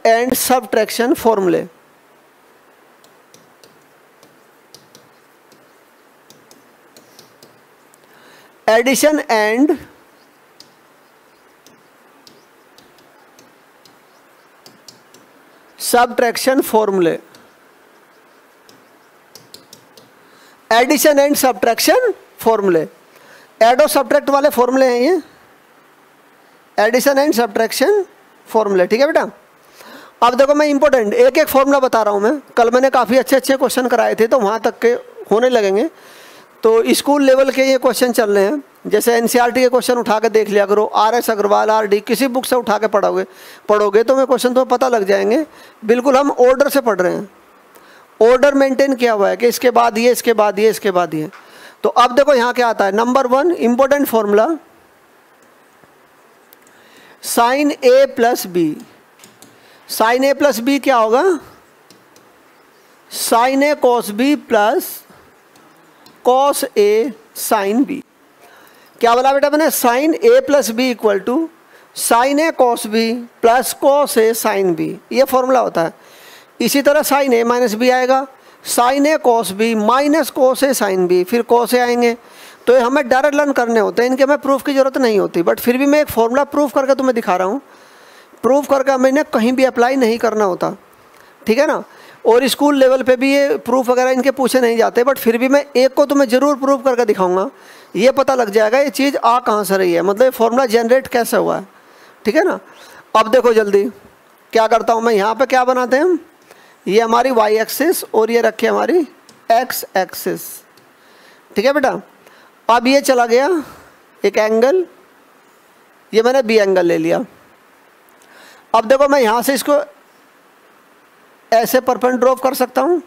And subtraction फॉर्मूले। Addition and subtraction फॉर्मूले। Addition and subtraction फॉर्मूले, एड और सब्ट्रैक्ट वाले फॉर्मूले हैं ये, एडिशन एंड सबट्रैक्शन फॉर्मूले। ठीक है बेटा। अब देखो मैं इंपॉर्टेंट एक एक फॉर्मूला बता रहा हूँ मैं। कल मैंने काफ़ी अच्छे अच्छे क्वेश्चन कराए थे तो वहाँ तक के होने लगेंगे। तो स्कूल लेवल के ये क्वेश्चन चल रहे हैं। जैसे एनसीईआरटी के क्वेश्चन उठा के देख लिया करो, आरएस अग्रवाल आरडी किसी बुक से उठा के पढ़ोगे तो मैं क्वेश्चन तुम्हें पता लग जाएंगे। बिल्कुल हम ऑर्डर से पढ़ रहे हैं, ऑर्डर मेंटेन किया हुआ है कि इसके बाद ये, इसके बाद ये, इसके बाद ये। तो अब देखो यहाँ क्या आता है। Number 1 important formula, sine A plus B. Sine A plus B क्या होगा? Sine A cos B plus cos A sine B. क्या बोला बेटा मैंने? Sine A plus B equal to sine A cos B plus cos A sine B, ये formula होता है। इसी तरह साइन ए माइनस बी आएगा, sine A cos B minus cos A sine B, फिर कॉस ए आएंगे। तो ये हमें डायरेक्ट लर्न करने होते हैं, इनके हमें प्रूफ की जरूरत नहीं होती। बट फिर भी मैं एक फॉर्मूला प्रूफ करके तुम्हें दिखा रहा हूँ। प्रूफ करके मैंने कहीं भी अप्लाई नहीं करना होता, ठीक है ना। और स्कूल लेवल पे भी ये प्रूफ वगैरह इनके पूछे नहीं जाते। बट फिर भी मैं एक को तुम्हें ज़रूर प्रूफ करके दिखाऊंगा, ये पता लग जाएगा ये चीज़ आ कहाँ से रही है, मतलब फॉर्मूला जनरेट कैसे हुआ है, ठीक है ना। अब देखो जल्दी क्या करता हूँ मैं, यहाँ पे क्या बनाते हैं हम, ये हमारी वाई एक्सिस और ये रखे हमारी एक्स एक्सिस, ठीक है बेटा। अब ये चला गया एक एंगल, ये मैंने बी एंगल ले लिया। अब देखो मैं यहाँ से इसको ऐसे परपेंडिकुलर ड्रॉप कर सकता हूँ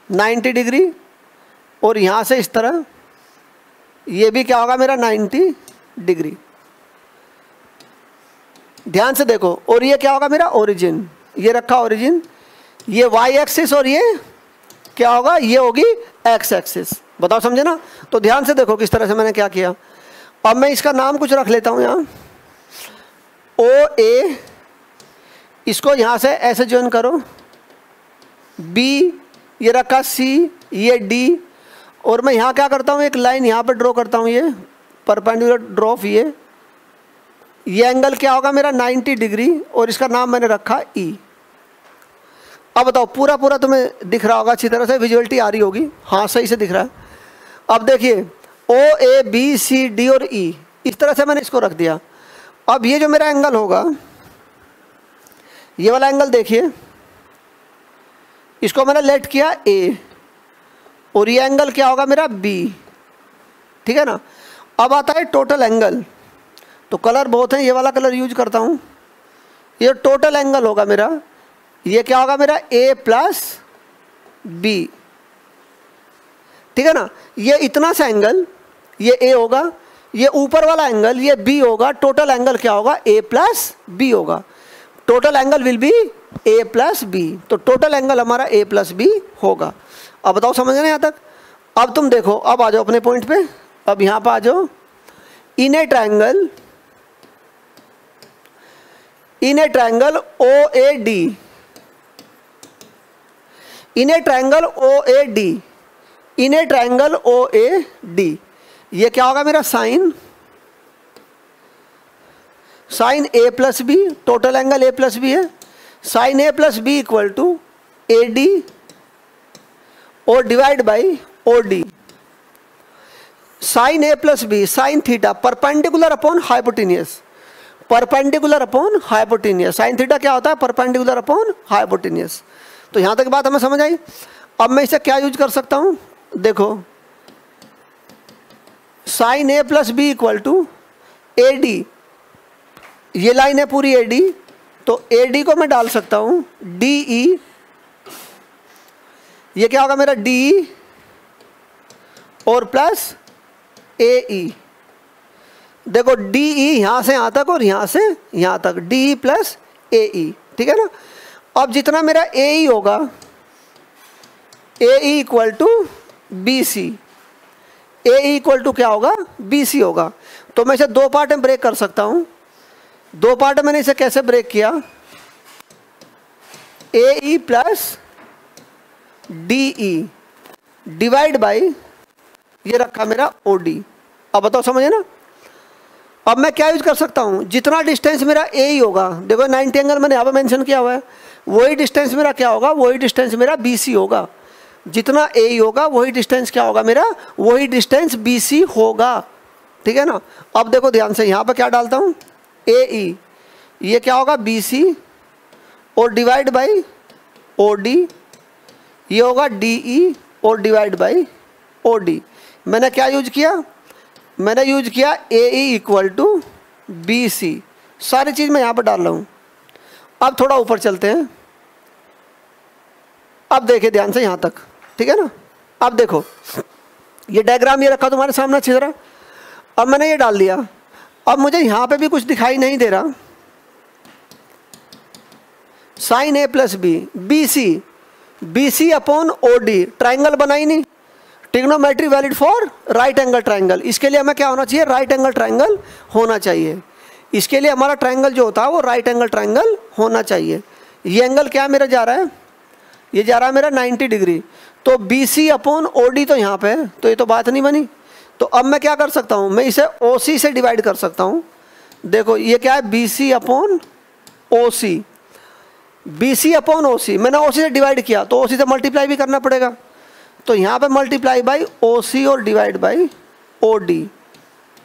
90 डिग्री, और यहाँ से इस तरह ये भी क्या होगा मेरा 90 डिग्री। ध्यान से देखो, और ये क्या होगा मेरा ओरिजिन, ये रखा ओरिजिन, ये वाई एक्सिस और ये क्या होगा, ये होगी एक्स एक्सिस। बताओ समझे ना। तो ध्यान से देखो किस तरह से मैंने क्या किया। अब मैं इसका नाम कुछ रख लेता हूँ यहाँ ओ ए, इसको यहाँ से ऐसे ज्वाइन करो, बी ये रखा सी, ये डी, और मैं यहाँ क्या करता हूँ एक लाइन यहाँ पर ड्रॉ करता हूँ, ये परपेंडिकुलर ड्रॉप, ये एंगल क्या होगा मेरा 90 डिग्री, और इसका नाम मैंने रखा ई। अब बताओ पूरा पूरा तुम्हें दिख रहा होगा अच्छी तरह से, विजुअलिटी आ रही होगी, हाँ सही से दिख रहा है। अब देखिए ओ ए बी सी डी और ई, इस तरह से मैंने इसको रख दिया। अब ये जो मेरा एंगल होगा, ये वाला एंगल देखिए, इसको मैंने लेट किया ए, और ये एंगल क्या होगा मेरा बी, ठीक है ना। अब आता है टोटल एंगल, तो कलर बहुत हैं, ये वाला कलर यूज करता हूँ। ये टोटल एंगल होगा मेरा, ये क्या होगा मेरा ए प्लस बी, ठीक है ना। ये इतना सा एंगल ये ए होगा, ये ऊपर वाला एंगल ये बी होगा, टोटल एंगल क्या होगा ए प्लस बी होगा। Total angle will be A plus B, तो टोटल एंगल हमारा ए प्लस बी होगा। अब बताओ समझ रहे हैं यहाँ तक। अब तुम देखो, अब आ जाओ अपने पॉइंट पे, अब यहाँ पे आ जाओ। In a triangle O A D, in a triangle O A D, in a triangle O A D, ये क्या होगा मेरा sine A plus B, total angle A plus B है, sine A plus B equal to A D और divide by O D. Sine A plus B sine theta perpendicular upon hypotenuse, perpendicular upon hypotenuse. Sine theta क्या होता है? Perpendicular upon hypotenuse. तो यहाँ तक बात हमें समझ आई। अब मैं इसे क्या यूज कर सकता हूँ, देखो sine A plus B equal to A D, ये लाइन है पूरी ए डी, तो ए डी को मैं डाल सकता हूँ डी ई, ये क्या होगा मेरा डी ई और प्लस ए ई। देखो डी ई यहाँ से यहाँ तक और यहाँ से यहाँ तक, डी ई प्लस ए ई, ठीक है ना। अब जितना मेरा ए ई होगा, A E equal to B C, A E equal to क्या होगा बी सी होगा। तो मैं इसे दो पार्ट में ब्रेक कर सकता हूँ। दो पार्ट में मैंने इसे कैसे ब्रेक किया, A E plus D E divide by ये रखा मेरा ओ डी। अब बताओ समझे ना। अब मैं क्या यूज कर सकता हूँ, जितना डिस्टेंस मेरा ए ही होगा, देखो 90 एंगल मैंने यहाँ पे मेंशन किया हुआ है, वही डिस्टेंस मेरा क्या होगा, वही डिस्टेंस मेरा बी सी होगा। जितना ए ही होगा वही डिस्टेंस क्या होगा मेरा, वही डिस्टेंस बी सी होगा। ठीक है ना। अब देखो ध्यान से, यहाँ पे क्या डालता हूँ, ए ई, ये क्या होगा बी सी और डिवाइड बाई ओ डी, ये होगा डी ई और डिवाइड बाई ओ डी। मैंने क्या यूज किया, मैंने यूज किया A E equal to B C. सारी चीज़ मैं यहाँ पर डाल रहा हूँ। अब थोड़ा ऊपर चलते हैं। अब देखिए ध्यान से यहाँ तक, ठीक है ना। अब देखो ये डायग्राम ये रखा तुम्हारे सामने अच्छी तरह। अब मैंने ये डाल दिया। अब मुझे यहाँ पे भी कुछ दिखाई नहीं दे रहा। Sine A plus B, B C upon O D, triangle बनाई नहीं, trigonometry valid for right angle triangle. इसके लिए हमें क्या होना चाहिए, राइट एंगल ट्राइंगल होना चाहिए। इसके लिए हमारा ट्राइंगल जो होता है वो राइट एंगल ट्राइंगल होना चाहिए। ये एंगल क्या मेरा जा रहा है, ये जा रहा है मेरा 90 डिग्री। तो B C upon O D तो यहाँ पे है, तो ये तो बात नहीं बनी। तो अब मैं क्या कर सकता हूँ, मैं इसे ओ सी से डिवाइड कर सकता हूँ। देखो ये क्या है, बी सी अपॉन ओ सी, बी सी अपॉन ओ सी, मैंने ओ सी से डिवाइड किया तो ओ सी से मल्टीप्लाई भी करना पड़ेगा। तो यहाँ पे मल्टीप्लाई बाई ओ सी और divide by O D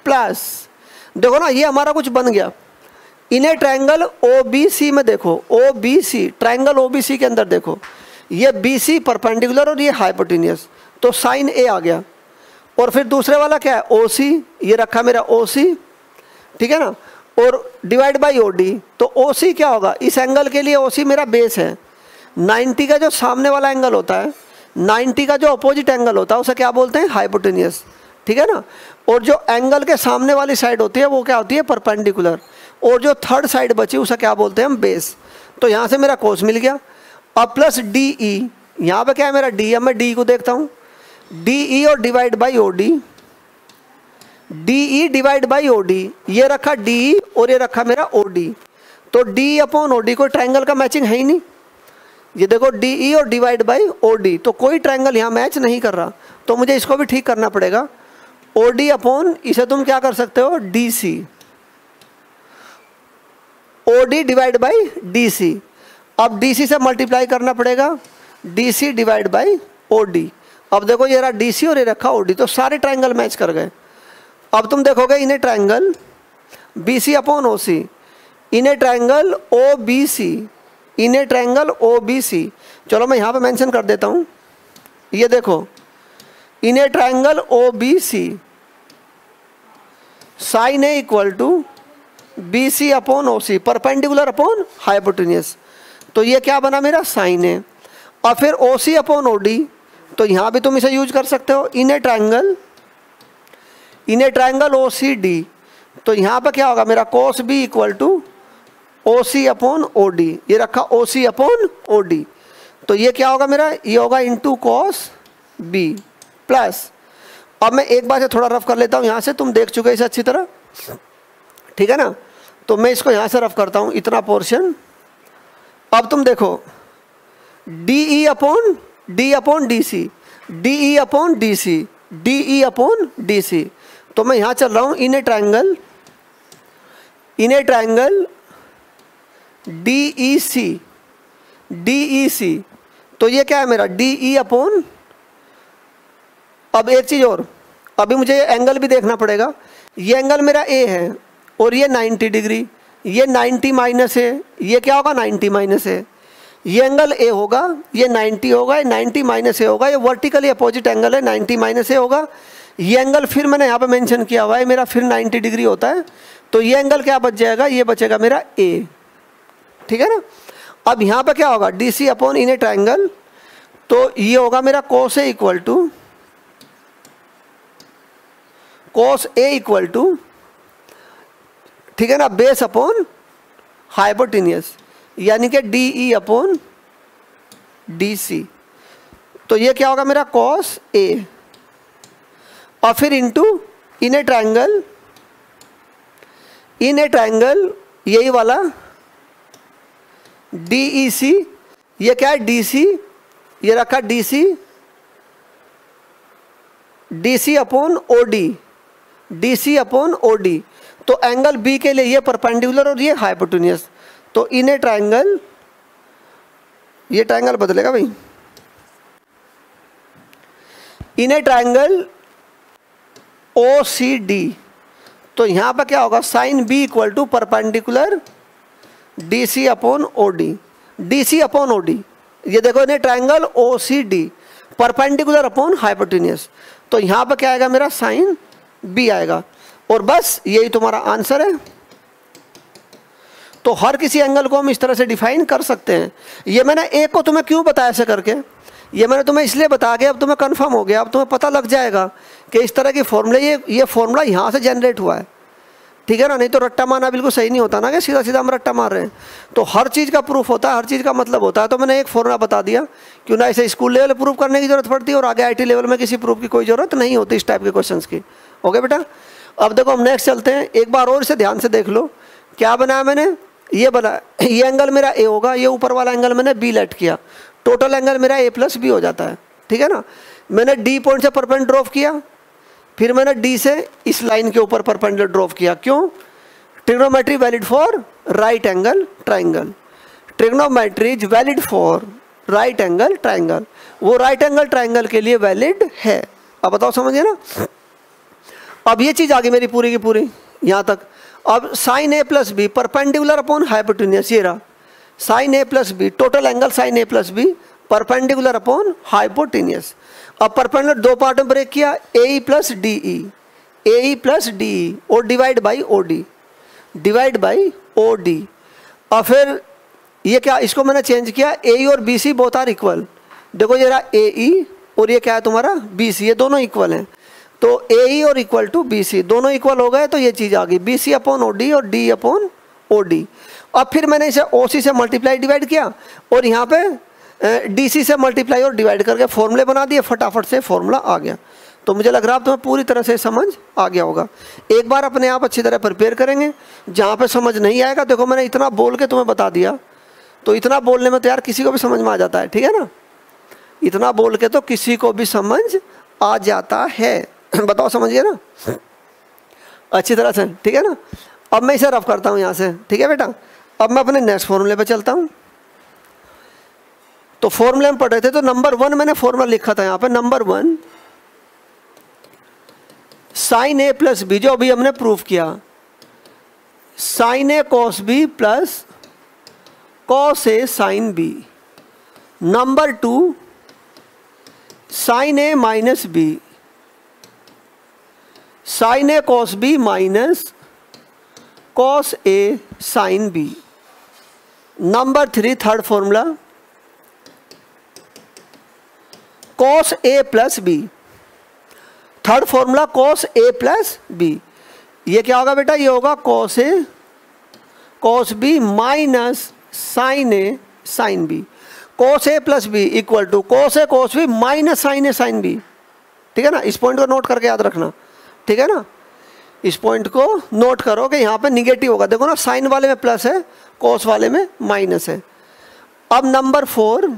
plus, देखो ना ये हमारा कुछ बन गया। इन्हें ट्रायंगल ओ बी सी में देखो, O B C, triangle O B C के अंदर देखो, ये बी सी परपेंडिकुलर और ये हाइपोटेन्यूस, तो साइन ए आ गया। और फिर दूसरे वाला क्या है, ओ सी, ये रखा मेरा ओ सी, ठीक है ना, और डिवाइड बाई ओ डी। तो ओ सी क्या होगा, इस एंगल के लिए ओ सी मेरा बेस है। 90 का जो सामने वाला एंगल होता है, 90 का जो अपोजिट एंगल होता है उसे क्या बोलते हैं, हाइपोटेन्यूस, ठीक है ना। और जो एंगल के सामने वाली साइड होती है वो क्या होती है, परपेंडिकुलर। और जो थर्ड साइड बची उसे क्या बोलते हैं हम, बेस। तो यहाँ से मेरा कोस मिल गया। अब प्लस डी ई, यहाँ पे क्या है मेरा डी, अब मैं डी को देखता हूँ, डी ई और divide by O D, D E divide by O D, ये रखा डी ई और ये रखा मेरा ओ डी। तो डी अपॉन ओ डी, कोई ट्रायंगल का मैचिंग है ही नहीं। ये देखो डी ई और डिवाइड बाई ओ डी, तो कोई ट्रायंगल यहाँ मैच नहीं कर रहा। तो मुझे इसको भी ठीक करना पड़ेगा। ओ डी अपॉन, इसे तुम क्या कर सकते हो, D C, O D divide by D C. अब डी सी से मल्टीप्लाई करना पड़ेगा, D C divide by O D. अब देखो ये रहा डी सी और ये रखा ओ डी, तो सारे ट्रायंगल मैच कर गए। अब तुम देखोगे इन्हें triangle B C upon O C, इन्हें ट्रायंगल ओ बी सी, इन्हें ट्रायंगल ओ बी सी। चलो मैं यहाँ पे मेंशन कर देता हूँ, ये देखो इन्हें triangle O B C, sine A equal to B C upon O C, perpendicular upon hypotenuse. तो ये क्या बना मेरा, साइन ए। और फिर ओ सी अपॉन ओ डी, तो यहाँ भी तुम इसे यूज कर सकते हो, इन्हें ट्रायंगल ओ सी डी। तो यहाँ पे क्या होगा मेरा, cos B equal to O C upon O D, ये रखा ओ सी अपॉन ओ डी। तो ये क्या होगा मेरा, ये होगा इंटू कॉस बी प्लस। अब मैं एक बार से थोड़ा रफ कर लेता हूँ, यहाँ से तुम देख चुके इसे अच्छी तरह, ठीक है ना। तो मैं इसको यहाँ से रफ करता हूँ, इतना पोर्शन। अब तुम देखो D E upon D C, D E upon D C, D E upon D C. तो मैं यहाँ चल रहा हूँ, इन्हें triangle D E C, D E C. तो ये क्या है मेरा, डी ई अपॉन, अब एक चीज़ और, अभी मुझे एंगल भी देखना पड़ेगा। ये एंगल मेरा ए है और ये 90 डिग्री, ये 90 माइनस है, ये क्या होगा 90 माइनस है। ये एंगल ए होगा, ये 90 होगा, ये 90 माइनस ए होगा, ये वर्टिकली अपोजिट एंगल है, 90 माइनस ए होगा। ये एंगल फिर मैंने यहाँ पे मेंशन किया हुआ है मेरा, फिर 90 डिग्री होता है। तो ये एंगल क्या बच जाएगा, ये बचेगा मेरा ए, ठीक है ना। अब यहाँ पे क्या होगा, डी सी अपॉन इन्हें ट्रायंगल, तो ये होगा मेरा cos A equal to, cos A equal to, ठीक है ना, बेस अपॉन हाइपोटेन्यूस, यानी कि D E upon D C. तो ये क्या होगा मेरा, कॉस ए, और फिर इंटू इन्हें ट्रायंगल यही वाला डी ई सी, ये क्या है DC, ये रखा DC, DC upon OD, DC upon OD। तो एंगल B के लिए ये परपेंडिकुलर और ये हाइपोटेन्यूस, तो इन ट्रायंगल, ये ट्रायंगल बदलेगा भाई, इन ट्रायंगल OCD। तो यहां पर क्या होगा, sine B equal to perpendicular DC upon OD, DC upon OD। ये देखो इन्हें triangle OCD perpendicular upon hypotenuse, तो यहां पर क्या आएगा मेरा साइन B आएगा। और बस यही तुम्हारा आंसर है। तो हर किसी एंगल को हम इस तरह से डिफाइन कर सकते हैं। ये मैंने एक को तुम्हें क्यों बताया ऐसे करके, ये मैंने तुम्हें इसलिए बता के अब तुम्हें कंफर्म हो गया, अब तुम्हें पता लग जाएगा कि इस तरह के फॉर्मूले, ये फॉर्मूला यहाँ से जनरेट हुआ है, ठीक है ना। नहीं तो रट्टा मारना बिल्कुल सही नहीं होता ना, कि सीधा सीधा हम रट्टा मार रहे हैं। तो हर चीज़ का प्रूफ होता है, हर चीज़ का मतलब होता है। तो मैंने एक फॉर्मूला बता दिया, क्यों ना इसे स्कूल लेवल प्रूफ करने की जरूरत पड़ती है और आगे IT लेवल में किसी प्रूफ की कोई ज़रूरत नहीं होती इस टाइप के क्वेश्चन की। ओके बेटा, अब देखो हम नेक्स्ट चलते हैं। एक बार और इसे ध्यान से देख लो, क्या बनाया मैंने, ये बना, ये एंगल मेरा A होगा, ये ऊपर वाला एंगल मैंने B लेट किया, टोटल एंगल मेरा A प्लस B हो जाता है, ठीक है ना। मैंने D पॉइंट से परपेंडिकुलर ड्रॉप किया, फिर मैंने D से इस लाइन के ऊपर परपेंडिकुलर ड्रॉप किया। क्यों? Trigonometry valid for right angle triangle, trigonometry is valid for right angle triangle, वो राइट एंगल ट्राइंगल के लिए वैलिड है। अब बताओ समझिए ना। अब ये चीज़ आ गई मेरी पूरी की पूरी यहाँ तक। अब sine A plus B perpendicular upon hypotenuse, ये रहा sine A plus B, total angle sine A plus B perpendicular upon hypotenuse. अब परपेंडिकुलर दो पार्ट में ब्रेक किया, AE plus DE, AE plus DE और divide by OD, divide by OD। और फिर ये क्या, इसको मैंने चेंज किया, AE और BC बोथ आर इक्वल। देखो ये रहा AE और ये क्या है तुम्हारा BC, ये दोनों इक्वल हैं। तो AE और इक्वल टू BC दोनों इक्वल हो गए, तो ये चीज़ आ गई BC अपॉन OD और D अपॉन OD। अब फिर मैंने इसे OC से मल्टीप्लाई डिवाइड किया और यहाँ पे DC से मल्टीप्लाई और डिवाइड करके फॉर्मूले बना दिए, फटाफट से फॉर्मूला आ गया। तो मुझे लग रहा है तुम्हें पूरी तरह से समझ आ गया होगा। एक बार अपने आप अच्छी तरह प्रिपेयर करेंगे, जहाँ पे समझ नहीं आएगा, देखो मैंने इतना बोल के तुम्हें बता दिया, तो इतना बोलने में तो यार किसी को भी समझ में आ जाता है, ठीक है ना। इतना बोल के तो किसी को भी समझ आ जाता है। बताओ समझिए ना अच्छी तरह से, ठीक है ना। अब मैं इसे रफ करता हूँ यहाँ से, ठीक है बेटा। अब मैं अपने नेक्स्ट फॉर्मूले पे चलता हूँ। तो फॉर्मूले में पढ़ रहे थे, तो नंबर 1 मैंने फॉर्मूला लिखा था यहाँ पे, number 1 sine A plus B, जो अभी हमने प्रूफ किया, sine A cos B plus cos A sine B। Number 2 sine A minus B, sine A cos B minus cos A sine B। Number 3 third formula cos A plus B, third formula cos A plus B। ये क्या होगा बेटा, ये होगा cos A cos B minus sine A sine B। Cos A plus B equal to cos A cos B minus sine A sine B, ठीक है ना। इस पॉइंट को नोट करके याद रखना, ठीक है ना। इस पॉइंट को नोट करो कि यहाँ पे निगेटिव होगा, देखो ना, साइन वाले में प्लस है, कॉस वाले में माइनस है। अब number 4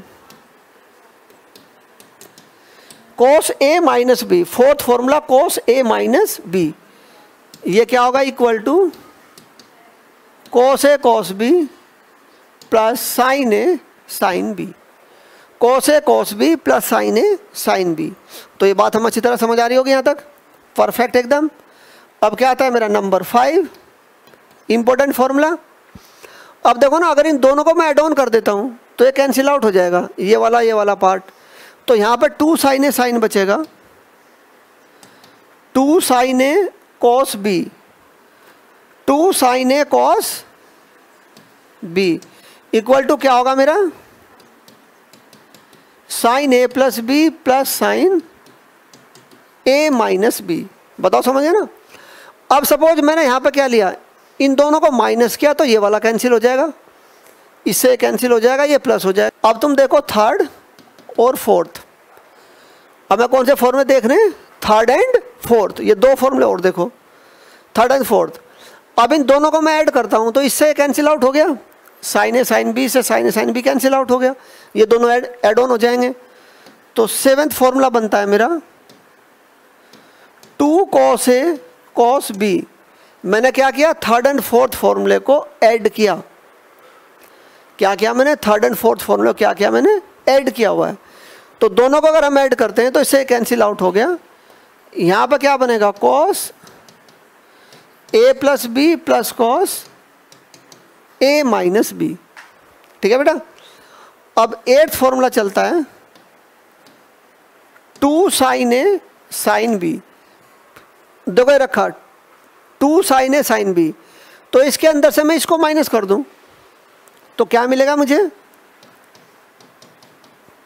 cos A minus B, fourth formula cos A minus B। ये क्या होगा, equal to cos A cos B plus sine A sine B, cos A cos B plus sine A sine B। तो ये बात हम अच्छी तरह समझ आ रही होगी यहाँ तक, परफेक्ट एकदम। अब क्या आता है मेरा नंबर 5 इंपॉर्टेंट फॉर्मूला। अब देखो ना, अगर इन दोनों को मैं ऐड ऑन कर देता हूँ तो ये कैंसिल आउट हो जाएगा, ये वाला पार्ट। तो यहाँ पर 2 साइन A साइन बचेगा, 2 sine A cos B, 2 sine A cos B equal to क्या होगा मेरा, sine A plus B plus sine A minus B। बताओ समझे ना। अब सपोज मैंने यहाँ पे क्या लिया, इन दोनों को माइनस किया, तो ये वाला कैंसिल हो जाएगा, इससे कैंसिल हो जाएगा, ये प्लस हो जाएगा। अब तुम देखो थर्ड और फोर्थ। अब मैं कौन से फॉर्मूले देख रहे हैं, थर्ड एंड फोर्थ, ये दो फॉर्मूले और देखो, थर्ड एंड फोर्थ। अब इन दोनों को मैं ऐड करता हूँ तो इससे कैंसिल आउट हो गया, साइन ए साइन बी से sign A sine B cancel out हो गया, ये दोनों ऐड ऑन हो जाएंगे। तो 7th फॉर्मूला बनता है मेरा 2 cos ए cos बी। मैंने क्या किया, 3rd and 4th फॉर्मूले को ऐड किया। क्या किया मैंने, 3rd and 4th फॉर्मूले क्या किया मैंने, ऐड किया हुआ है। तो दोनों को अगर हम ऐड करते हैं तो इससे कैंसिल आउट हो गया। यहाँ पर क्या बनेगा, cos ए प्लस बी प्लस cos ए माइनस बी। ठीक है बेटा। अब 8th फॉर्मूला चलता है 2 sin ए sin बी। देखो ये रखा 2 sin ए sin बी, तो इसके अंदर से मैं इसको माइनस कर दूं तो क्या मिलेगा मुझे,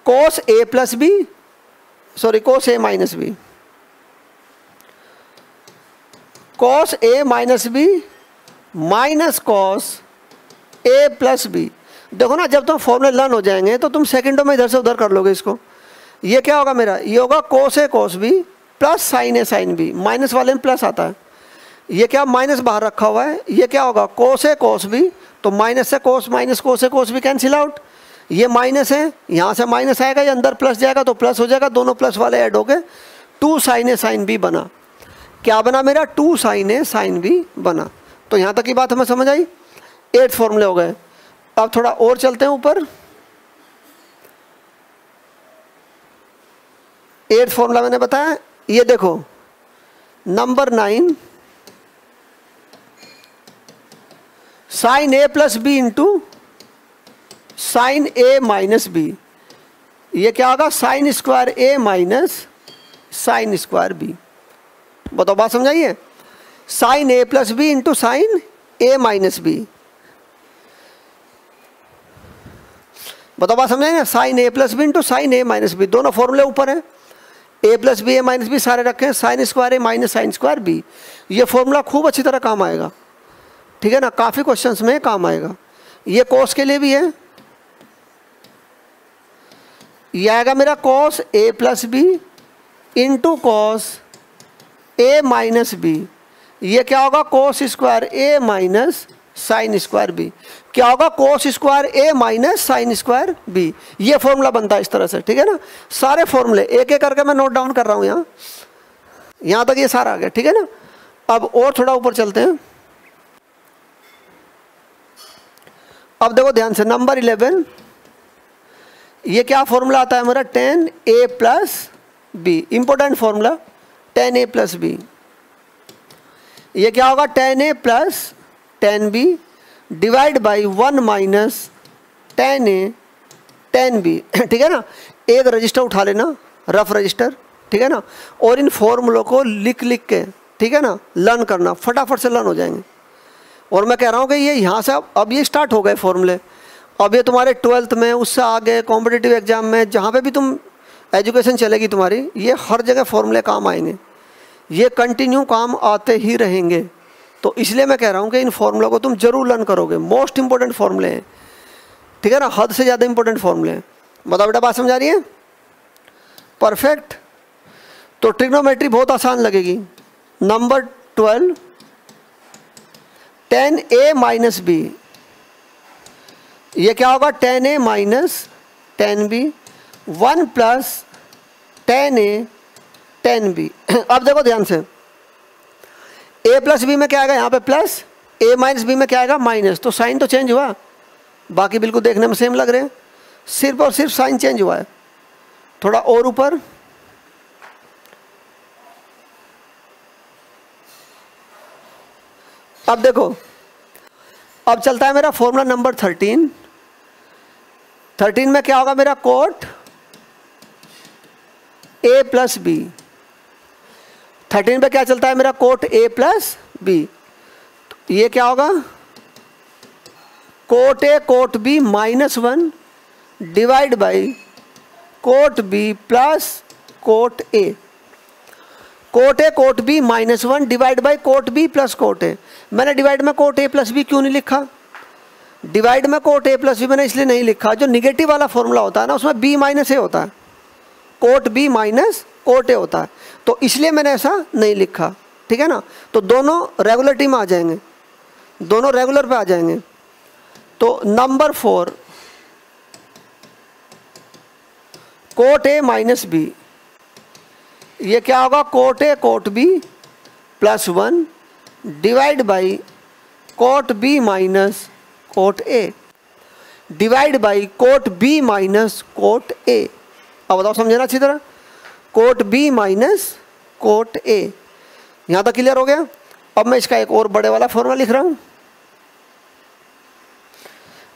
cos ए प्लस बी, सॉरी cos ए माइनस बी, cos ए माइनस बी माइनस cos ए प्लस बी। देखो ना, जब तुम फॉर्मूले लर्न हो जाएंगे तो तुम सेकंडों में इधर से उधर कर लोगे इसको। ये क्या होगा मेरा, ये होगा cos ए cos बी प्लस sin ए sin बी, माइनस वाले में प्लस आता है। ये क्या माइनस बाहर रखा हुआ है, ये क्या होगा cos ए cos बी, तो माइनस से cos माइनस cos ए cos बी कैंसिल आउट। ये माइनस है, यहाँ से माइनस आएगा, ये अंदर प्लस जाएगा तो प्लस हो जाएगा, दोनों प्लस वाले ऐड हो गए, 2 sin ए sin बी बना। क्या बना मेरा, 2 sin ए sin बी बना। तो यहाँ तक की बात हमें समझ आई, 8 फॉर्मूले हो गए। अब थोड़ा और चलते हैं ऊपर। 8 फॉर्मूला मैंने बताया, ये देखो number 9 sign A plus B into sine A minus B. ये क्या होगा, साइन स्क्वायर ए माइनस साइन स्क्वायर बी। बताओ बात समझाइए, sign A plus B into sine A minus B. बताओ बात समझाइए, sign A plus B into sine A minus B, दोनों फॉर्मूले ऊपर है, ए प्लस बी ए माइनस बी सारे रखे हैं, साइन स्क्वायर ए माइनस साइन स्क्वायर बी। ये फॉर्मूला खूब अच्छी तरह काम आएगा, ठीक है ना, काफ़ी क्वेश्चंस में काम आएगा। ये cos के लिए भी है, ये आएगा मेरा cos A plus B into cos A minus B. ये क्या होगा, cos स्क्वायर ए माइनस साइन स्क्वायर बी। क्या होगा, cos स्क्वायर ए माइनस साइन स्क्वायर बी। ये फॉर्मूला बनता है इस तरह से, ठीक है ना। सारे फॉर्मूले एक एक करके मैं नोट डाउन कर रहा हूँ यहाँ तक ये सारा आ गया, ठीक है ना। अब और थोड़ा ऊपर चलते हैं। अब देखो ध्यान से, नंबर 11, ये क्या फॉर्मूला आता है मेरा, 10 A plus B. Important formula 10 A plus B. ये क्या होगा, 10 A plus 10 B divide by 1 minus 10 A 10 B. ठीक है ना। एक रजिस्टर उठा लेना, रफ रजिस्टर, ठीक है ना, और इन फॉर्मूलों को लिख लिख के, ठीक है ना, लर्न करना, फटाफट से लर्न हो जाएंगे। और मैं कह रहा हूँ कि ये यहाँ से अब ये स्टार्ट हो गए फॉर्मूले। अब ये तुम्हारे 12th में, उससे आगे कॉम्पिटिटिव एग्जाम में, जहाँ पे भी तुम एजुकेशन चलेगी तुम्हारी, ये हर जगह फॉर्मूले काम आएंगे, ये कंटिन्यू काम आते ही रहेंगे। तो इसलिए मैं कह रहा हूँ कि इन फॉर्मूलों को तुम जरूर लर्न करोगे, मोस्ट इंपॉर्टेंट फॉर्मूले हैं, ठीक है ना, हद से ज़्यादा इंपॉर्टेंट फॉर्मूले हैं। बताओ बेटा, बात समझ आ रही है, परफेक्ट। तो ट्रिग्नोमेट्री बहुत आसान लगेगी। नंबर 12, 10 ए माइनस बी। ये क्या होगा, 10 ए minus 10 B 1 plus 10 A 10 B. अब देखो ध्यान से, ए प्लस बी में क्या आएगा, यहाँ पे प्लस, ए माइनस बी में क्या आएगा, माइनस। तो साइन तो चेंज हुआ, बाकी बिल्कुल देखने में सेम लग रहे हैं, सिर्फ और सिर्फ साइन चेंज हुआ है। थोड़ा और ऊपर, अब देखो, अब चलता है मेरा फॉर्मूला नंबर 13। 13 में क्या होगा मेरा, कोट ए प्लस बी। 13 पे क्या चलता है मेरा, कोट ए प्लस बी। ये क्या होगा, cot A cot B -1 divide by cot B plus cot A. Cot A cot B -1 divide by cot B plus cot A. मैंने डिवाइड में कोट ए प्लस बी क्यों नहीं लिखा, divide में cot A plus B मैंने इसलिए नहीं लिखा, जो निगेटिव वाला फॉर्मूला होता है ना, उसमें बी माइनस ए होता है, cot B minus cot A होता है, तो इसलिए मैंने ऐसा नहीं लिखा, ठीक है ना। तो दोनों रेगुलरिटी में आ जाएंगे, दोनों रेगुलर पे आ जाएंगे। तो number 4 cot A minus B, ये क्या होगा, cot A cot B plus 1 divide by cot B minus cot A divide by cot B minus cot A. अब बताओ, समझना अच्छी तरह, cot B minus cot A. यहाँ तक क्लियर हो गया। अब मैं इसका एक और बड़े वाला फॉर्मूला लिख रहा हूँ।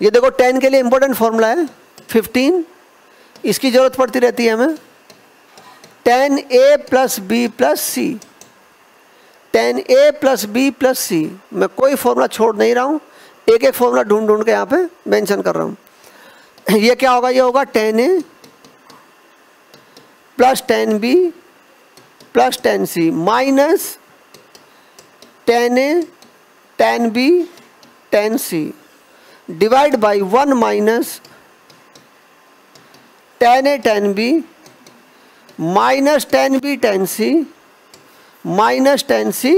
ये देखो 10 के लिए इंपॉर्टेंट फॉर्मूला है 15, इसकी जरूरत पड़ती रहती है हमें। 10a प्लस बी प्लस सी, 10a प्लस बी प्लस सी। मैं कोई फॉर्मूला छोड़ नहीं रहा हूँ, एक एक फॉर्मूला ढूंढ ढूंढ के यहाँ पे मेंशन कर रहा हूँ। ये क्या होगा, ये होगा 10a plus 10b plus 10c minus 10a 10b 10c divide by 1 minus 10a 10b minus 10b 10c minus 10c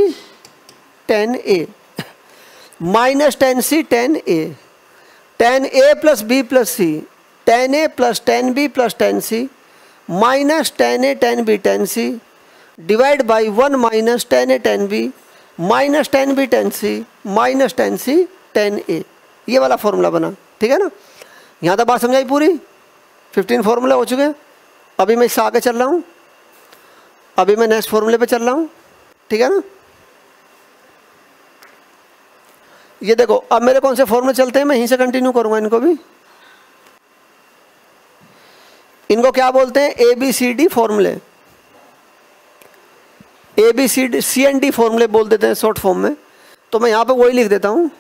10a minus 10c 10a 10a plus b plus c 10a plus 10b plus 10c minus 10a 10b 10c divide by 1 minus 10a 10b minus 10b 10c minus 10c 10a। ये वाला formula बना, ठीक है ना। यहाँ तक बात समझाई पूरी। 15 फॉर्मूले हो चुके हैं। अभी मैं इससे आगे चल रहा हूँ, अभी मैं नेक्स्ट फॉर्मूले पे चल रहा हूँ, ठीक है ना। ये देखो, अब मेरे कौन से फॉर्मूले चलते हैं, मैं यहीं से कंटिन्यू करूँगा इनको भी। इनको क्या बोलते हैं, ABCD फॉर्मूले, ABCD CND फॉर्मूले बोल देते हैं शॉर्ट फॉर्म में। तो मैं यहाँ पे वही लिख देता हूँ,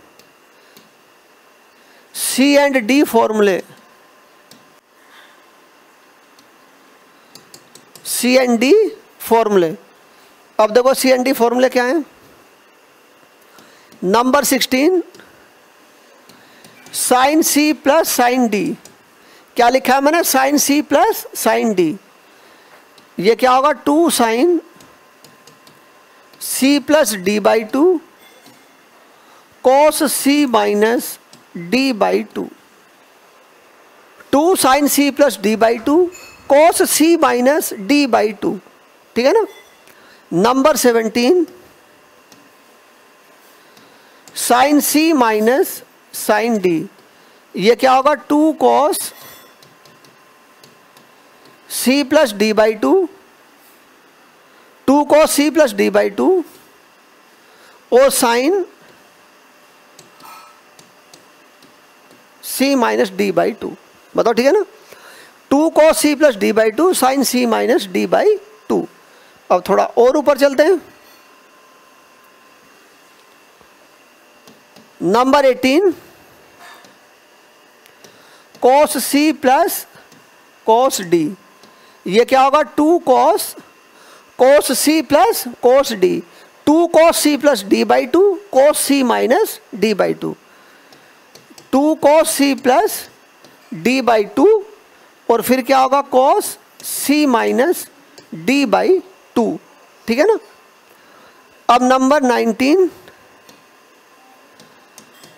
C&D फॉर्मूले, C&D फॉर्मूले। अब देखो C&D फॉर्मूले क्या है। Number 16 sine C plus sine D, क्या लिखा है मैंने, sine C plus sine D। ये क्या होगा, 2 sine C plus D by 2 cos C minus D by 2, 2 sine C plus D by 2 cos C minus D by 2, ठीक है ना। Number 17 sine C minus sine D, ये क्या होगा, 2 cos C plus D by 2, 2 cos C plus D by 2 और sine C minus D by 2। बताओ, ठीक है ना। 2 cos C plus D by 2 sine C minus D by 2। अब थोड़ा और ऊपर चलते हैं। Number 18 cos C plus cos D, ये क्या होगा, 2 cos C plus cos D, 2 cos C plus D by 2 cos C minus D by 2, 2 cos C plus D by 2 और फिर क्या होगा, cos C minus D by 2, ठीक है ना। अब number 19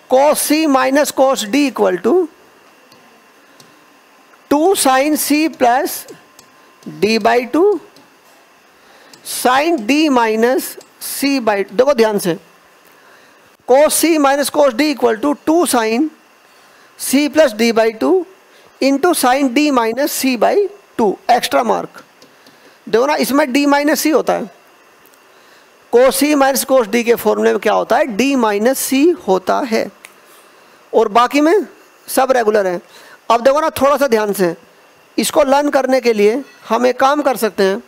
cos C minus cos D equal to 2 sine C plus D by 2 sine D minus C by, देखो ध्यान से, cos C minus cos D equal to 2 sine C plus D by 2 into sine D minus C by 2। Extra mark देखो ना, इसमें D minus C होता है। कोस C minus cos D के फॉर्मूले में क्या होता है, D माइनस C होता है और बाकी में सब रेगुलर है। अब देखो ना, थोड़ा सा ध्यान से इसको लर्न करने के लिए हम एक काम कर सकते हैं।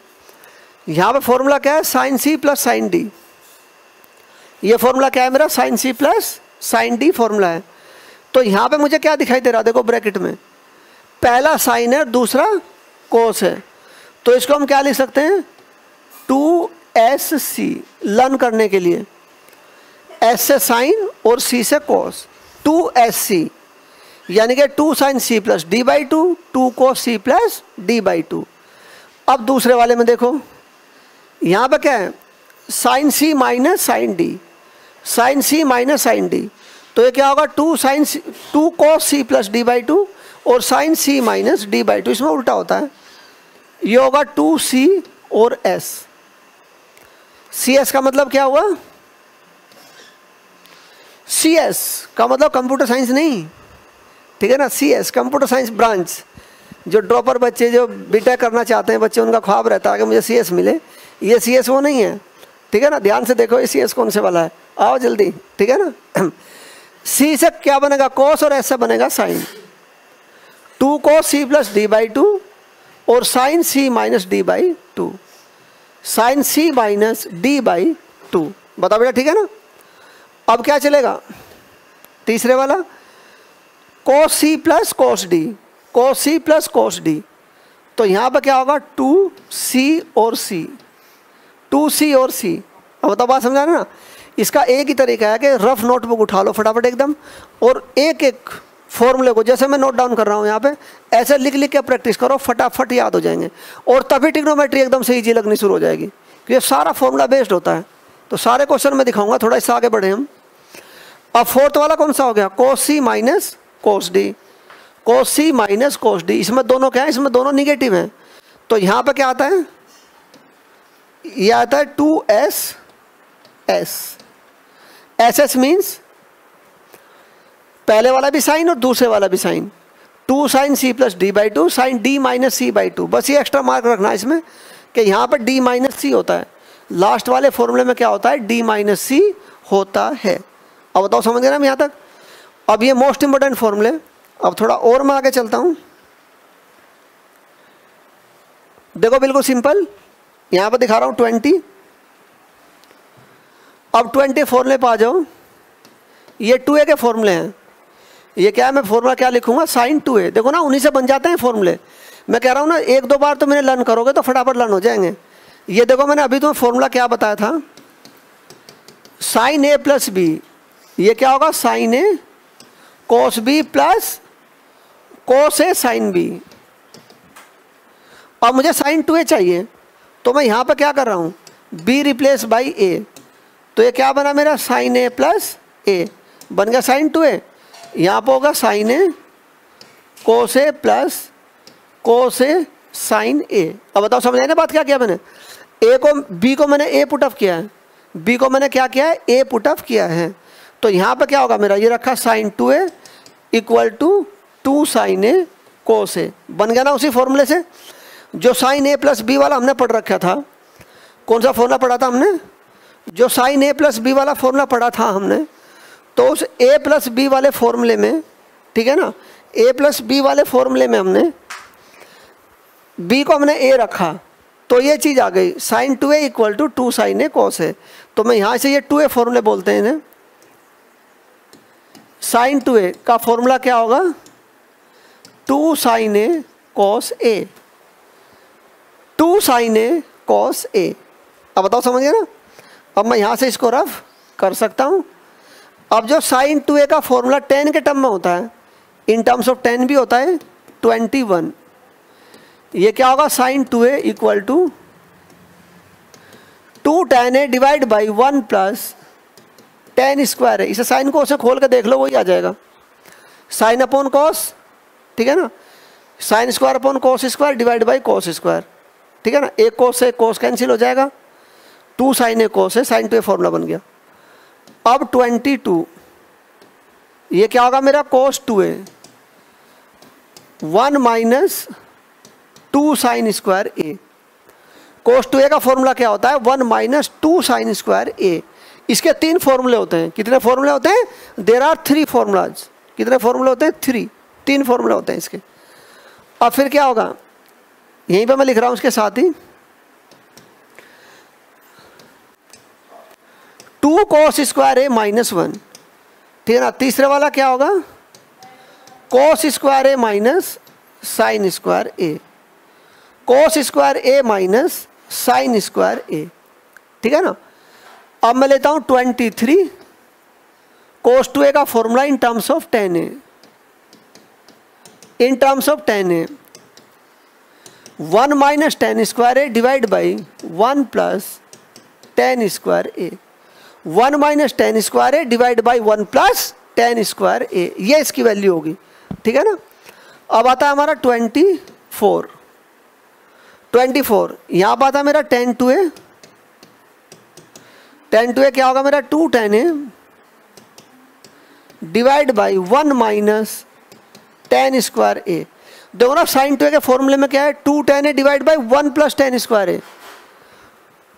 यहाँ पे फॉर्मूला क्या है, sine C plus sine D। ये फॉर्मूला क्या है मेरा, sine C plus sine D formula है। तो यहाँ पे मुझे क्या दिखाई दे रहा है, देखो ब्रैकेट में पहला साइन है, दूसरा कोस है। तो इसको हम क्या लिख सकते हैं, 2SC लर्न करने के लिए, S से साइन और C से कोस, 2SC यानी कि 2 sine C plus D by 2 2 cos C plus D by 2। अब दूसरे वाले में देखो, यहाँ पे क्या है, sine C minus sine D, sine C minus sine D, तो ये क्या होगा 2 cos c plus D by two और sine c minus D by two, इसमें उल्टा होता है। ये होगा 2c और s। cs का मतलब क्या हुआ? cs का मतलब कंप्यूटर साइंस नहीं, ठीक है ना। cs कंप्यूटर साइंस ब्रांच, जो ड्रॉपर बच्चे जो बीटेक करना चाहते हैं बच्चे, उनका ख्वाब रहता है कि मुझे cs मिले। ये cs वो नहीं है, ठीक है ना। ध्यान से देखो ये cs कौन से वाला है, आओ जल्दी, ठीक है ना। c से क्या बनेगा? cos और s से बनेगा sine. 2 cos c plus D by two और sine c minus D by two, sine c minus D by two. बताओ बेटा, ठीक है ना। अब क्या चलेगा? तीसरे वाला cos c plus cos d, cos c plus cos d। तो यहाँ पर क्या होगा? 2c और c, 2c और c। अब बताओ, बात समझा ना। इसका एक ही तरीका है कि रफ नोटबुक उठा लो फटाफट एकदम, और एक एक फॉर्मूले को जैसे मैं नोट डाउन कर रहा हूँ यहाँ पे, ऐसे लिख लिख के प्रैक्टिस करो, फटाफट याद हो जाएंगे। और तभी ट्रिग्नोमेट्री एकदम से इजी लगनी शुरू हो जाएगी, क्योंकि सारा फॉर्मूला बेस्ड होता है। तो सारे क्वेश्चन मैं दिखाऊंगा, थोड़ा इससे आगे बढ़े हम। अब फोर्थ वाला कौन सा हो गया? cos c minus cos d, cos c minus cos d। इसमें दोनों क्या है? इसमें दोनों निगेटिव हैं। तो यहाँ पे क्या आता है? ये आता है 2s s। ss मीन्स पहले वाला भी साइन और दूसरे वाला भी sine. 2 sine c plus D by two, sine d minus c by two. बस ये एक्स्ट्रा मार्क रखना है इसमें कि यहाँ पर d माइनस c होता है, लास्ट वाले फॉर्मूले में क्या होता है? d माइनस c होता है। अब बताओ, समझ गए ना यहाँ तक? अब ये मोस्ट इंपोर्टेंट फॉर्मूले। अब थोड़ा और मैं आगे चलता हूँ। देखो बिल्कुल सिंपल, यहाँ पर दिखा रहा हूँ 20। अब 20 फॉर्मूले पे आ जाओ। ये 2a के फॉर्मूले हैं। ये क्या है? मैं फॉर्मूला क्या लिखूंगा? Sign 2a। देखो ना, उन्हीं से बन जाते हैं फॉर्मूले। मैं कह रहा हूँ ना, एक दो बार तो मैंने लर्न करोगे तो फटाफट लर्न हो जाएंगे। ये देखो, मैंने अभी तुम्हें फॉर्मूला क्या बताया था? Sine a plus B. ये क्या होगा? Sine a cos b plus cos a sine b। अब मुझे साइन 2a चाहिए, तो मैं यहाँ पर क्या कर रहा हूँ? b replace by a। तो ये क्या बना मेरा? साइन a प्लस a बन गया साइन 2a। यहाँ पर होगा sine a cos a plus cos a sine a। अब बताओ, समझ आए ना बात? क्या किया मैंने? a को b को मैंने a पुट ऑफ किया है, b को मैंने क्या किया है? a पुट ऑफ किया है। तो यहाँ पे क्या होगा मेरा? ये रखा sine 2a equal to 2 sine a cos a। बन गया ना उसी फॉर्मूले से जो साइन a प्लस बी वाला हमने पढ़ रखा था। कौन सा फॉर्मूला पढ़ा था हमने? जो साइन a प्लस बी वाला फॉर्मूला पढ़ा था हमने। तो उस a प्लस बी वाले फॉर्मूले में, ठीक है ना, a प्लस बी वाले फॉर्मूले में हमने b को हमने a रखा, तो ये चीज़ आ गई sine 2a equal to 2 sine a cos a। तो मैं यहाँ से ये 2a फॉर्मूले बोलते हैं इन्हें। साइन 2a का फॉर्मूला क्या होगा? 2 sine a cos a, 2 sine a cos a। अब बताओ, समझ गए ना? अब मैं यहाँ से इसको रफ कर सकता हूँ। अब जो साइन 2a का फॉर्मूला 10 के टर्म में होता है, इन टर्म्स ऑफ 10 भी होता है 21। ये क्या होगा? Sine 2a equal to 2 tan a divide by 1 plus tan square है। इसे साइन को उसे खोल के देख लो, वही आ जाएगा। साइन अपॉन कॉस, ठीक है ना, sine square upon cos square divide by cos square, ठीक है ना। एक कॉस से कॉस कैंसिल हो जाएगा, 2 साइन ए कॉस है, साइन 2a फॉर्मूला बन गया। अब 22, ये क्या होगा मेरा? cos 2a 1 minus 2 sine square a। cos 2a का फॉर्मूला क्या होता है? 1 माइनस 2 साइन स्क्वायर a। इसके 3 फॉर्मूले होते हैं। कितने फॉर्मूले होते हैं? There are 3 formulas. कितने फॉर्मूले होते हैं? 3 फॉर्मूले होते हैं इसके। अब फिर क्या होगा? यहीं पे मैं लिख रहा हूं उसके साथ ही 2 cos स्क्वायर a माइनस 1, ठीक है ना। तीसरे वाला क्या होगा? cos square a minus sine square a, cos square a minus sine square a, ठीक है ना। अब मैं लेता हूं 23 cos 2a का formula in terms of 10a, in terms of 10a 1 minus tan square a divide by 1 plus tan square a, 1 minus tan square a divide by 1 plus tan square A, ये इसकी value होगी, ठीक है ना। अब आता है हमारा 24, यहाँ पर आता है मेरा टेन टू ए क्या होगा मेरा 2 tan A divide by 1 minus tan square A. देखो ना साइन 2a के फॉर्मूले में क्या है 2 tan A divide by 1 plus tan square A,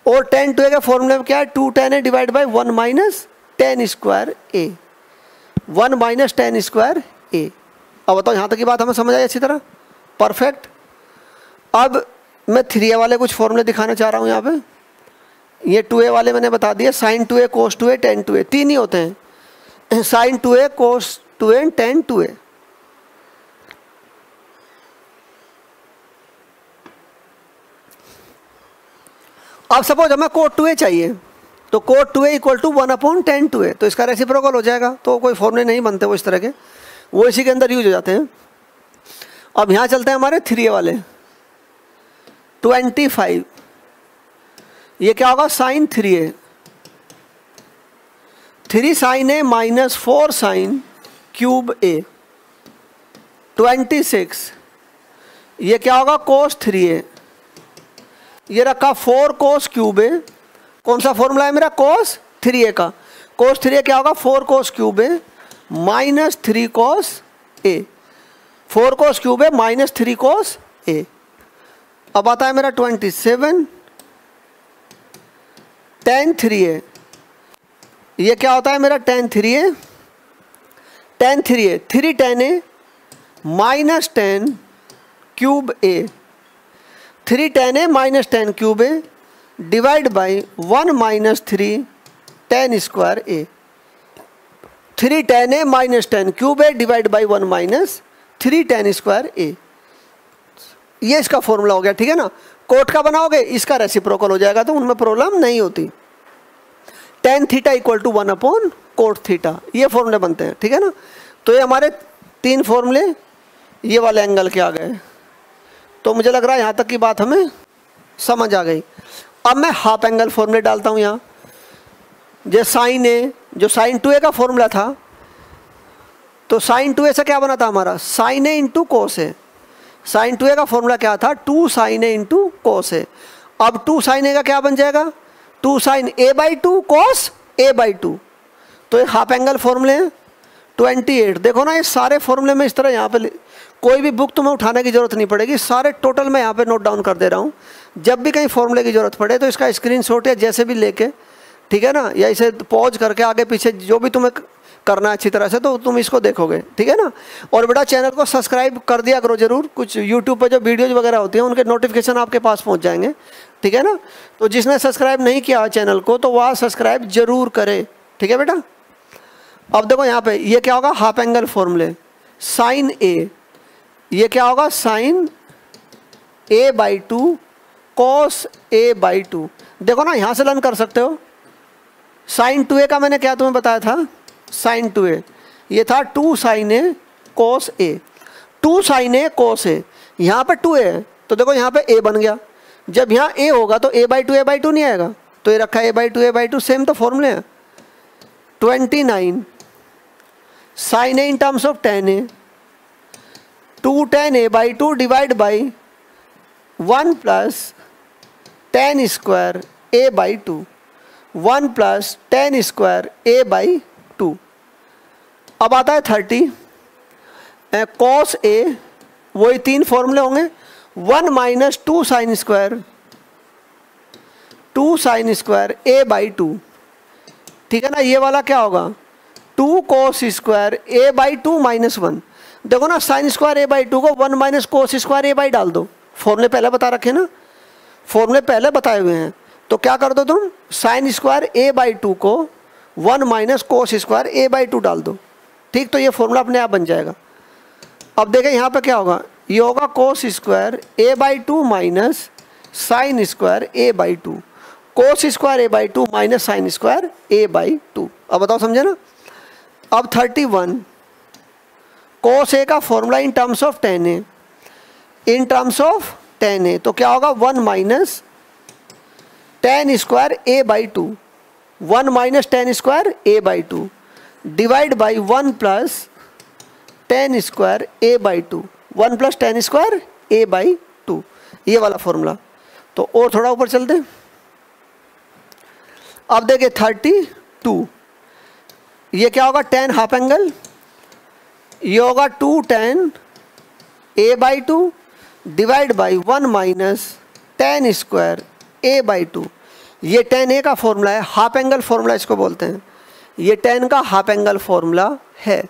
और टेन 2a के फॉर्मूले में क्या है 2 tan A divide by 1 minus tan square A, 1 minus tan square A. अब बताओ यहाँ तक की बात हमें समझ आई अच्छी तरह, परफेक्ट। अब मैं 3a वाले कुछ फॉर्मूले दिखाना चाह रहा हूँ यहाँ पे। ये 2a वाले मैंने बता दिया, साइन 2a कोस 2a टेन 2a, तीन ही होते हैं, sign 2a cos 2a and ten 2a। अब सपोज हमें कोट 2a चाहिए, तो coat 2a equal to 1/10 2a, तो इसका रेसिप्रोकल हो जाएगा। तो कोई फॉर्मूले नहीं बनते वो इस तरह के, वो इसी के अंदर यूज हो जाते हैं। अब यहाँ चलते हैं हमारे 3a वाले, 25, ये क्या होगा sign 3a, 3 sign A minus 4 sine cube ए। 26, ये क्या होगा कोस 3a, ये रखा 4 कोस क्यूब ए। कौन सा फॉर्मूला है मेरा कोस 3a का, कोस 3a क्या होगा 4 कोस क्यूब ए माइनस 3 कोस ए, 4 कोस क्यूब ए माइनस 3 कोस ए। अब आता है मेरा 27 tan 3a, ये क्या होता है मेरा tan 3a, 3 tan a minus 10 cube A, 3 tan a minus 10 cube A divide by 1 minus 3 tan square A, 3 tan a minus 10 cube A divide by 1 minus 3 tan square A. ये इसका formula हो गया, ठीक है ना। कोट का बनाओगे इसका रेसिप्रोकल हो जाएगा, तो उनमें प्रॉब्लम नहीं होती। tan थीटा इक्वल टू 1/कोट थीटा, ये फॉर्मूले बनते हैं, ठीक है ना। तो ये हमारे 3 फॉर्मूले ये वाले एंगल के आ गए। तो मुझे लग रहा है यहाँ तक की बात हमें समझ आ गई। अब मैं हाफ एंगल फॉर्मूले डालता हूँ यहाँ। जो साइन ए, जो साइन 2a का फॉर्मूला था, तो साइन 2a से क्या बना था हमारा साइन ए इंटू कोस ए। साइन 2a का फॉर्मूला क्या था 2 साइन ए इंटू कोस ए। अब 2 साइन ए का क्या बन जाएगा 2 sine A by 2 cos A by 2। तो ये हाफ एंगल फॉर्मूले हैं। 28 देखो ना, ये सारे फॉर्मूले में इस तरह यहाँ पे कोई भी बुक तुम्हें उठाने की जरूरत नहीं पड़ेगी, सारे टोटल मैं यहाँ पे नोट डाउन कर दे रहा हूँ। जब भी कहीं फॉर्मूले की जरूरत पड़े तो इसका स्क्रीनशॉट या जैसे भी लेके, ठीक है ना, या इसे पॉज करके आगे पीछे जो भी तुम्हें करना है अच्छी तरह से, तो तुम इसको देखोगे, ठीक है ना। और बेटा चैनल को सब्सक्राइब कर दिया करो जरूर, कुछ यूट्यूब पर जो वीडियोज वगैरह होती हैं उनके नोटिफिकेशन आपके पास पहुँच जाएंगे, ठीक है ना। तो जिसने सब्सक्राइब नहीं किया चैनल को तो वह सब्सक्राइब जरूर करे, ठीक है बेटा। अब देखो यहाँ पे ये क्या होगा हाफ एंगल फॉर्मूले, साइन ए, ये क्या होगा sine A by 2 cos A by 2। देखो ना यहाँ से लर्न कर सकते हो। साइन 2a का मैंने क्या तुम्हें बताया था, साइन 2a ये था 2 sine A cos A, 2 sine A cos A. यहाँ पे 2a है तो देखो यहाँ पे a बन गया। जब यहाँ a होगा तो a बाई 2 नहीं आएगा, तो ये रखा a बाई 2 सेम तो फॉर्मूले हैं। 29 sine A in terms of tan a, 2 tan a by 2 divide by 1 plus tan square a by 2, 1 plus tan square a by 2। अब आता है 30 कॉस ए, वही 3 फॉर्मूले होंगे। 1 minus 2 sine square, 2 sine square a by 2, ठीक है ना। ये वाला क्या होगा 2 cos square a by 2 minus 1। देखो ना साइन स्क्वायर a बाई 2 को 1 minus cos square a by डाल दो, फॉर्मूले पहले बता रखे ना, फॉर्मूले पहले बताए हुए हैं। तो क्या कर दो तुम साइन स्क्वायर a बाई 2 को 1 minus cos square a by 2 डाल दो, ठीक। तो ये फॉर्मूला अपने आप बन जाएगा। अब देखें यहाँ पे क्या होगा, ये होगा cos square a by 2 minus sine square a by 2, cos square a by 2 minus sine square a by 2। अब बताओ समझे ना। अब 31 कोस a का formula in terms of tan a, in terms of tan a तो क्या होगा 1 minus tan square a by 2, 1 minus tan square a by 2 divide by 1 plus tan square A by 2, 1 plus tan square A by 2, ये वाला formula. तो और थोड़ा ऊपर चलते हैं। अब देखिए 32, ये क्या होगा, टेन हाफ एंगल, ये होगा 2 tan A by 2 divide by 1 minus tan square A by 2। ये tan ए का फॉर्मूला है, हाफ एंगल फॉर्मूला इसको बोलते हैं, ये tan का हाफ एंगल फॉर्मूला है।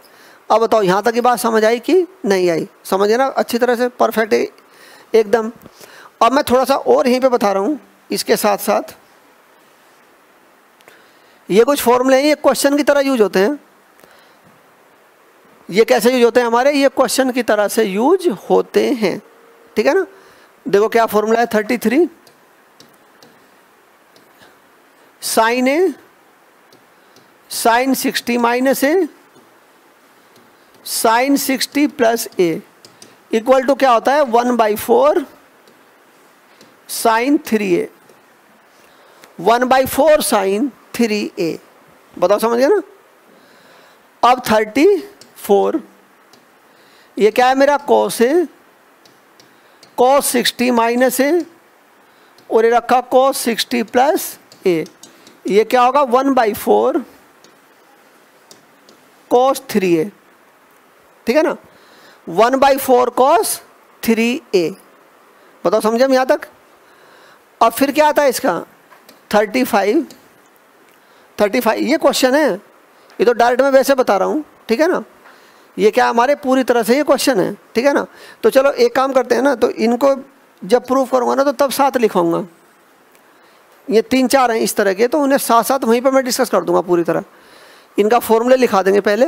अब बताओ यहाँ तक की बात समझ आई कि नहीं आई? समझ गए ना अच्छी तरह से, परफेक्ट एकदम। अब मैं थोड़ा सा और यहीं पे बता रहा हूँ इसके साथ साथ, ये कुछ फॉर्मूले हैं, ये क्वेश्चन की तरह यूज होते हैं। ये कैसे यूज होते हैं हमारे, ये क्वेश्चन की तरह से यूज होते हैं, ठीक है ना। देखो क्या फॉर्मूला है, 33 sine A sine 60 minus A sine 60 plus A equal to क्या होता है, 1/4 साइन 3a, 1/4 साइन 3a। बताओ समझ गए ना। अब 34, ये क्या है मेरा, कॉस है, कॉस 60 माइनस है, और ये रखा कॉस 60 प्लस ए, ये क्या होगा 1/4 कॉस 3a, ठीक है ना, 1/4 कॉस 3a। बताओ समझे हम यहाँ तक। अब फिर क्या आता है इसका 35, ये क्वेश्चन है, ये तो डायरेक्ट मैं वैसे बता रहा हूँ, ठीक है ना। ये क्या हमारे पूरी तरह से ये क्वेश्चन है, ठीक है ना। तो चलो एक काम करते हैं ना, तो इनको जब प्रूफ करूँगा ना तो तब साथ लिखूँगा। ये 3-4 हैं इस तरह के, तो उन्हें साथ साथ वहीं पर मैं डिस्कस कर दूंगा पूरी तरह। इनका फॉर्मूले लिखा देंगे पहले,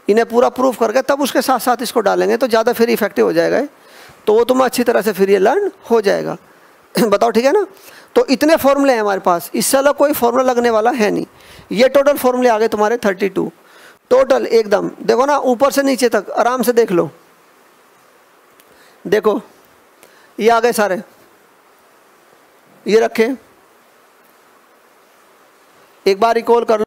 इन्हें पूरा प्रूफ करके तब उसके साथ साथ इसको डालेंगे, तो ज़्यादा फिर इफेक्टिव हो जाएगा, तो वो तुम्हें अच्छी तरह से फिर ये लर्न हो जाएगा। बताओ ठीक है ना। तो इतने फॉर्मूले हैं हमारे पास, इससे अलग कोई फॉर्मूला लगने वाला है नहीं। ये टोटल फॉर्मूले आ गए तुम्हारे 32 टोटल एकदम। देखो ना ऊपर से नीचे तक आराम से देख लो, देखो ये आ गए सारे, ये रखे, एक बार रिकॉल कर लो।